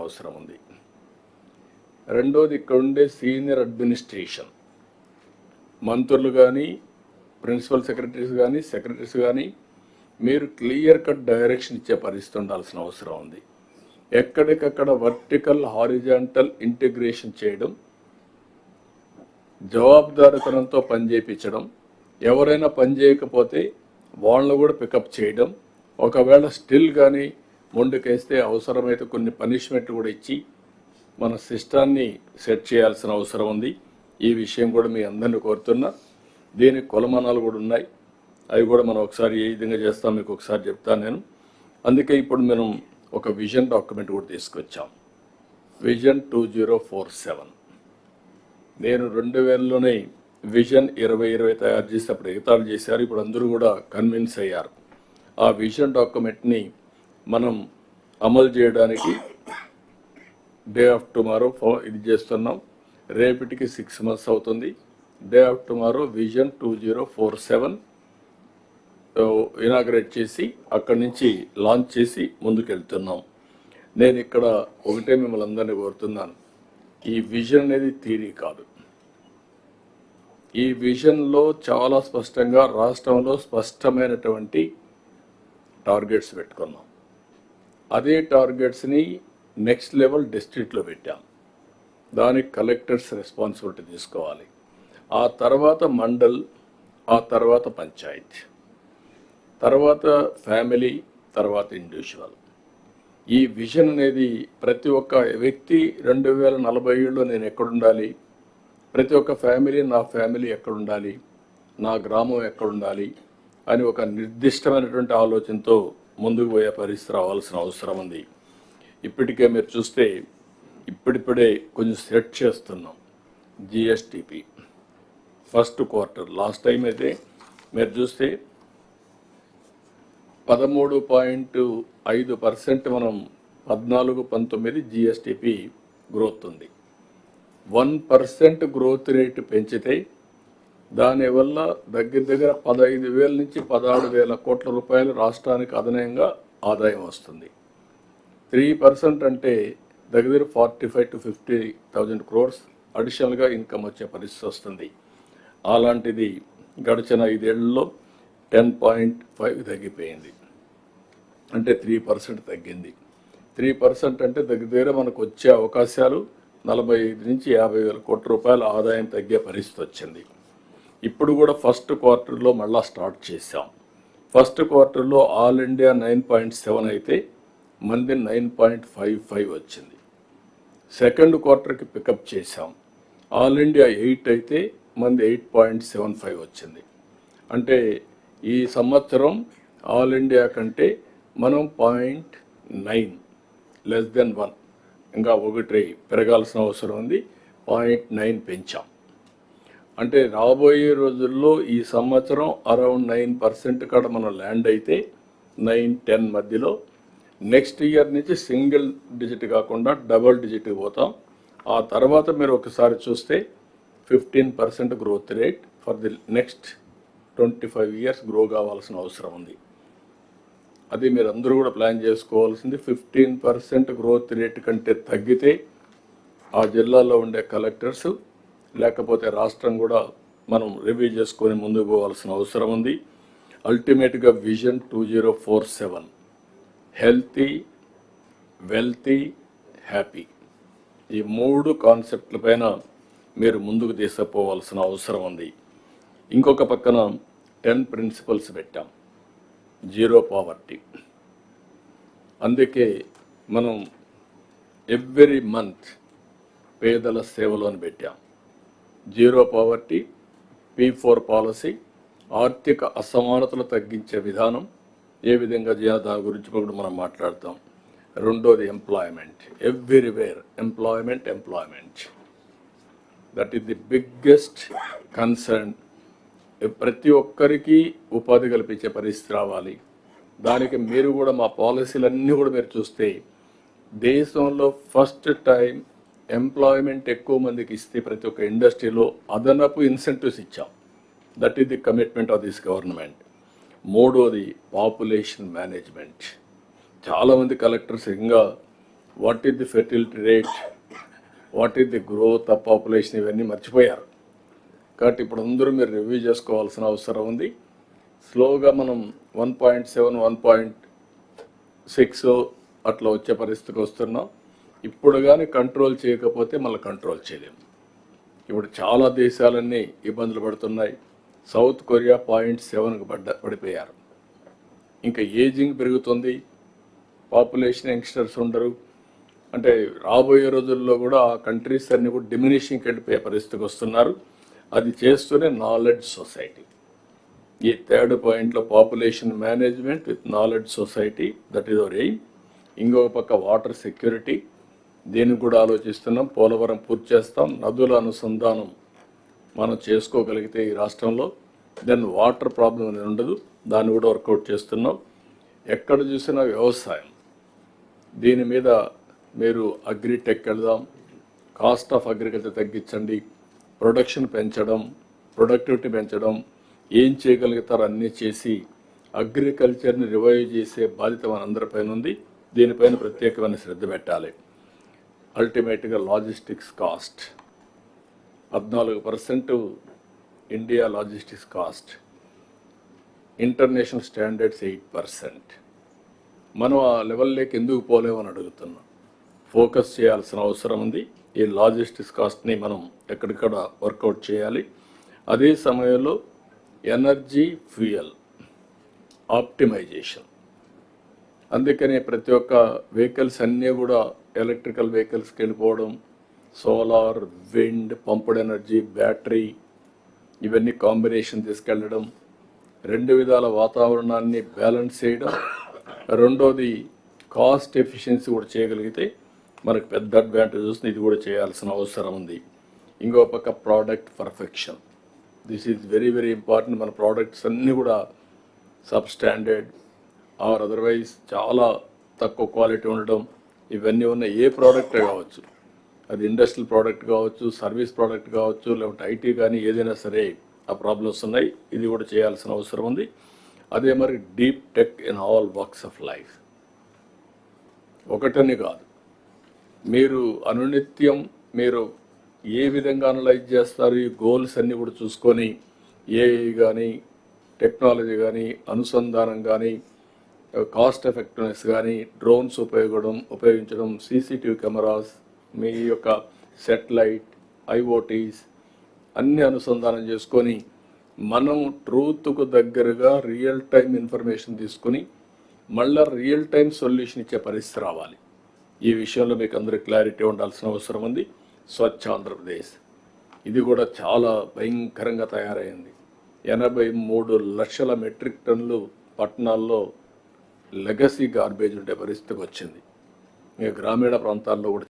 అవసరం ఉంది. రెండోది, ఇక్కడ ఉండే సీనియర్ అడ్మినిస్ట్రేషన్ మంత్రులు కానీ, ప్రిన్సిపల్ సెక్రటరీస్ కానీ, సెక్రటరీస్ కానీ మీరు క్లియర్ కట్ డైరెక్షన్ ఇచ్చే పరిస్థితి ఉండాల్సిన అవసరం ఉంది. ఎక్కడికక్కడ వర్టికల్ హారిజాంటల్ ఇంటిగ్రేషన్ చేయడం, జవాబుదారితనంతో పనిచేయించడం, ఎవరైనా పని చేయకపోతే వాళ్ళను కూడా పికప్ చేయడం, ఒకవేళ స్టిల్ కానీ ముందుకేస్తే అవసరమైతే కొన్ని పనిష్మెంట్ కూడా ఇచ్చి మన సిస్టాన్ని సెట్ చేయాల్సిన అవసరం ఉంది. ఈ విషయం కూడా మీ అందరినీ కోరుతున్నా. దీనికి కొలమానాలు కూడా ఉన్నాయి, అవి కూడా మనం ఒకసారి ఏ విధంగా చేస్తాం మీకు ఒకసారి చెప్తాను నేను. అందుకే ఇప్పుడు మనం ఒక విజన్ డాక్యుమెంట్ కూడా తీసుకొచ్చాం, విజన్ 2047. నేను 2000లోనే విజన్ 2020 తయారు చేసి అప్పుడు ఎగతాళి చేశారు, ఇప్పుడు అందరూ కూడా కన్విన్స్ అయ్యారు. ఆ విజన్ డాక్యుమెంట్ని మనం అమలు చేయడానికి డే ఆఫ్ టుమారో ఇది చేస్తున్నాం. రేపటికి 6 months అవుతుంది. Day of tomorrow vision 2047 inaugurate చేసి అక్కడి నుంచి లాంచ్ చేసి ముందుకెళ్తున్నాం. నేను ఇక్కడ ఒకటే మిమ్మల్ని అందరినీ కోరుతున్నాను, ఈ విజన్ అనేది థియరీ కాదు. ఈ విజన్లో చాలా స్పష్టంగా రాష్ట్రంలో స్పష్టమైనటువంటి టార్గెట్స్ పెట్టుకున్నాం. అదే టార్గెట్స్ని నెక్స్ట్ లెవెల్ డిస్ట్రిక్ట్లో పెట్టాం. దానికి కలెక్టర్స్ రెస్పాన్సిబిలిటీ తీసుకోవాలి. ఆ తర్వాత మండల్, ఆ తర్వాత పంచాయత్, తర్వాత ఫ్యామిలీ, తర్వాత ఇండివిజువల్. ఈ విజన్ అనేది ప్రతి ఒక్క వ్యక్తి 2047లో నేను ఎక్కడుండాలి, ప్రతి ఒక్క ఫ్యామిలీ నా ఫ్యామిలీ ఎక్కడుండాలి, నా గ్రామం ఎక్కడుండాలి అని ఒక నిర్దిష్టమైనటువంటి ఆలోచనతో ముందుకు పోయే పరిస్థితి రావాల్సిన అవసరం ఉంది. ఇప్పటికే మీరు చూస్తే ఇప్పుడిప్పుడే కొంచెం సెట్ చేస్తున్నాం. GSTP first quarter last time అయితే మీరు చూస్తే 13.5% మనం 14-19 జిఎస్టిపి గ్రోత్ ఉంది. 1% గ్రోత్ రేటు పెంచితే దానివల్ల దగ్గర 15,000 నుంచి 16,000 కోట్ల రూపాయలు రాష్ట్రానికి అదనంగా ఆదాయం వస్తుంది. 3% అంటే దగ్గర 45,000 to 50,000 crores అడిషనల్గా ఇన్కమ్ వచ్చే పరిస్థితి వస్తుంది. అలాంటిది గడిచిన 5 ఏళ్లలో 10.5 తగ్గిపోయింది, అంటే 3% తగ్గింది. 3% అంటే దగ్గర మనకు వచ్చే అవకాశాలు 45 నుంచి 50,000 కోట్ల రూపాయల ఆదాయం తగ్గే పరిస్థితి వచ్చింది. ఇప్పుడు కూడా ఫస్ట్ క్వార్టర్లో మళ్ళా స్టార్ట్ చేశాం. ఫస్ట్ క్వార్టర్లో ఆల్ ఇండియా 9.7 అయితే మంది 9.55 వచ్చింది. సెకండ్ క్వార్టర్కి పికప్ చేశాం. ఆల్ ఇండియా 8 అయితే మంది 8.75 వచ్చింది. అంటే ఈ సంవత్సరం ఆల్ ఇండియా కంటే మనం 0.9 లెస్ దెన్ 1 ఇంకా 1 పెరగాల్సిన అవసరం ఉంది. 0.9 పెంచాం. అంటే రాబోయే రోజుల్లో ఈ సంవత్సరం అరౌండ్ 9% కాడ మనం ల్యాండ్ అయితే 9-10 మధ్యలో, నెక్స్ట్ ఇయర్ నుంచి సింగిల్ డిజిట్ కాకుండా డబుల్ డిజిట్కి పోతాం. ఆ తర్వాత మీరు ఒకసారి చూస్తే 15% growth rate for the next 25 years grow కావాల్సిన అవసరం ఉంది. అది మీరు అందరూ కూడా ప్లాన్ చేసుకోవాల్సింది. 15% గ్రోత్ రేట్ కంటే తగ్గితే ఆ జిల్లాలో ఉండే కలెక్టర్స్ లేకపోతే రాష్ట్రం కూడా మనం రివ్యూ చేసుకొని ముందుకు పోవాల్సిన అవసరం ఉంది. అల్టిమేట్గా విజన్ 2047 హెల్తీ, వెల్తీ, హ్యాపీ, ఈ 3 కాన్సెప్ట్ల పైన మీరు ముందుకు తీసుకుపోవాల్సిన అవసరం ఉంది. ఇంకొక పక్కన 10 ప్రిన్సిపల్స్ పెట్టాం, జీరో పావర్టీ. అందుకే మనం ఎవ్రీ మంత్ పేదల సేవలోని పెట్టాం. జీరో పావర్టీ, P4 పాలసీ, ఆర్థిక అసమానతలు తగ్గించే విధానం ఏ విధంగా చేయాలో దాని గురించి కూడా మనం మాట్లాడతాం. రెండోది employment, everywhere employment. That is the biggest concern. ప్రతి ఒక్కరికి ఉపాధి కల్పించే పరిస్థితి రావాలి. దానికి మీరు కూడా మా పాలసీలన్నీ కూడా మీరు చూస్తే దేశంలో ఫస్ట్ టైం ఎంప్లాయ్మెంట్ ఎక్కువ మందికి ఇస్తే ప్రతి ఒక్క ఇండస్ట్రీలో అదనపు ఇన్సెంటివ్స్ ఇచ్చాం. That is the commitment of this government. మూడోది పాపులేషన్ మేనేజ్మెంట్. చాలామంది కలెక్టర్స్ ఇంకా what is the fertility rate, what is the growth of population, ఇవన్నీ మర్చిపోయారు. కాబట్టి ఇప్పుడు అందరూ మీరు రివ్యూ చేసుకోవాల్సిన అవసరం ఉంది. స్లోగా మనం 1.7, 1.6 అట్లా వచ్చే పరిస్థితికి వస్తున్నాం. ఇప్పుడు కానీ కంట్రోల్ చేయకపోతే మళ్ళీ కంట్రోల్ చేయలేము. ఇప్పుడు చాలా దేశాలన్నీ ఇబ్బందులు పడుతున్నాయి. సౌత్ కొరియా 0.7కు పడిపోయారు. ఇంకా ఏజింగ్ పెరుగుతుంది, పాపులేషన్ యంగ్స్టర్స్ ఉండరు. అంటే రాబోయే రోజుల్లో కూడా ఆ కంట్రీస్ అన్ని కూడా డిమినిషింగ్కి వెళ్ళిపోయే పరిస్థితికి వస్తున్నారు. అది చేస్తూనే నాలెడ్జ్ సొసైటీ, ఈ థర్డ్ పాయింట్లో population management with knowledge society, that is our aim. ఇంకొక పక్క వాటర్ సెక్యూరిటీ, దీనికి కూడా ఆలోచిస్తున్నాం. పోలవరం పూర్తి చేస్తాం. నదుల అనుసంధానం మనం చేసుకోగలిగితే ఈ రాష్ట్రంలో దెన్ వాటర్ ప్రాబ్లం అనేది ఉండదు. దాన్ని కూడా వర్కౌట్ చేస్తున్నాం. ఎక్కడ చూసినా వ్యవసాయం, దీని మీద మీరు అగ్రిటెక్ వెళ్దాం, కాస్ట్ ఆఫ్ అగ్రికల్చర్ తగ్గించండి, ప్రొడక్షన్ పెంచడం, ప్రొడక్టివిటీ పెంచడం, ఏం చేయగలుగుతారో అన్నీ చేసి అగ్రికల్చర్ని రివైవ్ చేసే బాధ్యత మనందరిపైన ఉంది. దీనిపైన ప్రత్యేకమైన శ్రద్ధ పెట్టాలి. అల్టిమేట్గా logistics cost 14% India logistics cost, international standards 8%. మనం ఆ లెవెల్లోకి ఎందుకు పోలేమని అడుగుతున్నాం. ఫోకస్ చేయాల్సిన అవసరం ఉంది. ఈ లాజిస్టిక్స్ కాస్ట్ని మనం ఎక్కడిక్కడ వర్కౌట్ చేయాలి. అదే సమయంలో ఎనర్జీ ఫ్యూయల్ ఆప్టిమైజేషన్, అందుకనే ప్రతి ఒక్క వెహికల్స్ అన్నీ కూడా ఎలక్ట్రికల్ వెహికల్స్కి వెళ్ళిపోవడం, solar, wind, pumped energy, battery, ఇవన్నీ కాంబినేషన్ తీసుకెళ్ళడం, రెండు విధాల వాతావరణాన్ని బ్యాలెన్స్ చేయడం. రెండోది కాస్ట్ ఎఫిషియన్సీ కూడా చేయగలిగితే మనకు పెద్ద అడ్వాంటేజ్ వస్తుంది. ఇది కూడా చేయాల్సిన అవసరం ఉంది. ఇంకో పక్క product perfection, this is very very important. మన ప్రోడక్ట్స్ అన్నీ కూడా సబ్ స్టాండర్డ్ ఆర్ అదర్వైజ్ చాలా తక్కువ క్వాలిటీ ఉండడం, ఇవన్నీ ఉన్న ఏ ప్రోడక్ట్ కావచ్చు, అది ఇండస్ట్రియల్ ప్రోడక్ట్ కావచ్చు, సర్వీస్ ప్రోడక్ట్ కావచ్చు, లేకపోతే ఐటీ కానీ ఏదైనా సరే ఆ ప్రాబ్లమ్స్ ఉన్నాయి. ఇది కూడా చేయాల్సిన అవసరం ఉంది. అదే మరి deep tech in all walks of life, ఒకటని కాదు, మీరు అనునిత్యం మీరు ఏ విధంగా అనలైజ్ చేస్తారు, ఈ గోల్స్ అన్నీ కూడా చూసుకొని ఏఐ కానీ, టెక్నాలజీ కానీ, అనుసంధానం కానీ, కాస్ట్ ఎఫెక్టివ్నెస్ కానీ, డ్రోన్స్ ఉపయోగించడం, సీసీటీవీ కెమెరాస్, మీ యొక్క సెటిలైట్, ఐఓటీస్ అన్ని అనుసంధానం చేసుకొని మనం ట్రూత్కు దగ్గరగా రియల్ టైం ఇన్ఫర్మేషన్ తీసుకొని మళ్ళీ రియల్ టైం సొల్యూషన్ ఇచ్చే పరిస్థితి రావాలి. ఈ విషయంలో మీకు అందరూ క్లారిటీ ఉండాల్సిన అవసరం ఉంది. స్వచ్ఛ ఆంధ్రప్రదేశ్ ఇది కూడా చాలా భయంకరంగా తయారైంది. 83 లక్షల మెట్రిక్ టన్నులు పట్టణాల్లో లెగసీ గార్బేజ్ ఉండే పరిస్థితికి వచ్చింది. ఇక గ్రామీణ ప్రాంతాల్లో కూడా